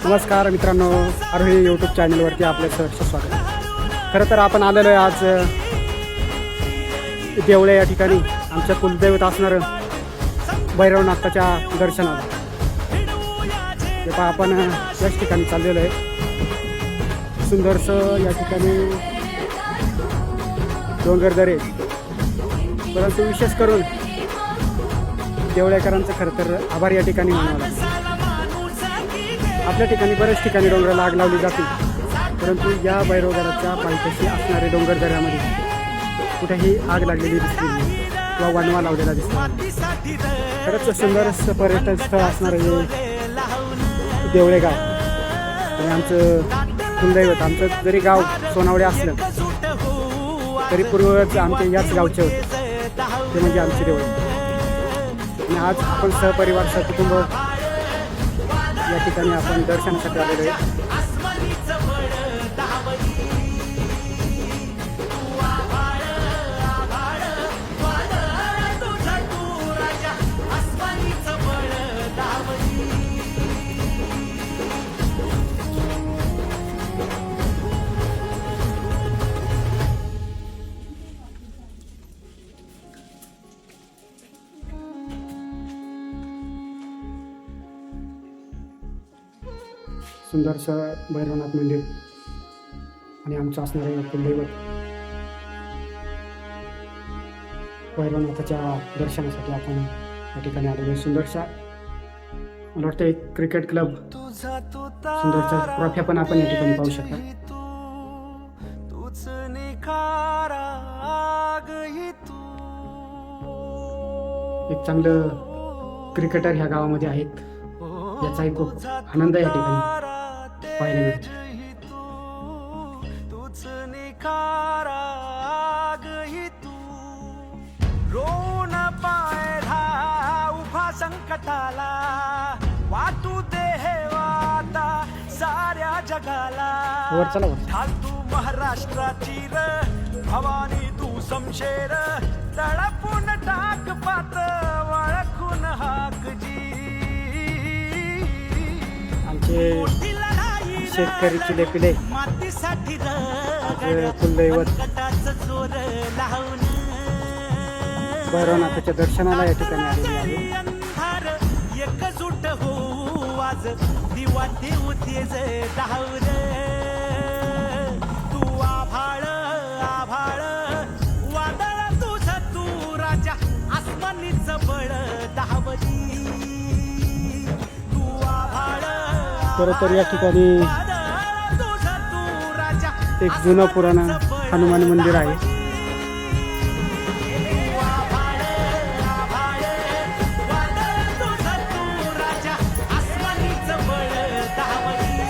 नमस्कार मित्रांनो, आरोही यूट्यूब चॅनलवरती आपलं सहर्ष स्वागत. खरं तर आपण आलेलो आहे आज देवळे या ठिकाणी आमच्या कुलदैवत असणारं भैरवनाथाच्या दर्शनाला. ते पहा आपण याच ठिकाणी चाललेलो आहे. सुंदरसं या ठिकाणी डोंगरदरे, परंतु विशेष करून देवळेकरांचं खरं तर आभार या ठिकाणी मानावं लागतं. आपल्या ठिकाणी बऱ्याच ठिकाणी डोंगराला आग लावली जाते, परंतु या भैरवगडाच्या पायथ्याशी असणाऱ्या डोंगरदऱ्यामध्ये कुठेही आग लागलेली दिसली नाही किंवा वणवा लावलेला दिसला. खरंच सुंदर असं पर्यटन स्थळ असणारं हे देवळे गाव. आणि आमचं कुलदैवत, आमचं जरी गाव सोनावळे असलं तरी पूर्वज आमचे याच गावचे होते, ते म्हणजे आमचे देवळे. आणि आज आपण सहपरिवार सहकुटुंब या ठिकाणी आपण दर्शनासाठी आलेलो आहे. सुंदरसं भैरवनाथ मंदिर आणि आमचं असणारं कुलदैवत भैरवनाथाच्या दर्शनासाठी आपण या ठिकाणी आलेलो आहे. सुंदरसा, मला वाटतं एक क्रिकेट क्लब, सुंदरच्या ट्रॉफ्या पण आपण या ठिकाणी पाहू शकता. एक चांगलं क्रिकेटर ह्या गावामध्ये आहेत, याचाही खूप आनंद या ठिकाणी पाहायला मिळतो. रोन पायरा उभा संकटाला, वाटू दे हे वाता साऱ्या जगाला. तू महाराष्ट्राची र भवानी, तू समशेर तळपून टाक पात वळखून हाक जी. आमचे शेतकरी चिले पिले कुलदैवत भैरवनाथाच्या दर्शनाला या ठिकाणी आलेले आहे. एकजूट हो आज दिवा देऊ तेज धावर. तू आभाळ आभाळ वादळ तुझ, तू राजा आसमानीच बळ धावरी. तू आभाळ खरं तर या ठिकाणी एक जुनं पुराणं हनुमान मंदिर आहे.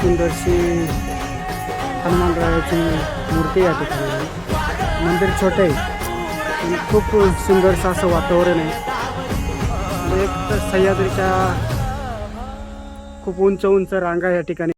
सुंदरशी हनुमानरायाची मूर्ती या ठिकाणी आहे. मंदिर छोटे आहे आणि खूप सुंदरसं असं वातावरण आहे. एक तर सह्याद्रीच्या खूप उंच उंच रांगा या ठिकाणी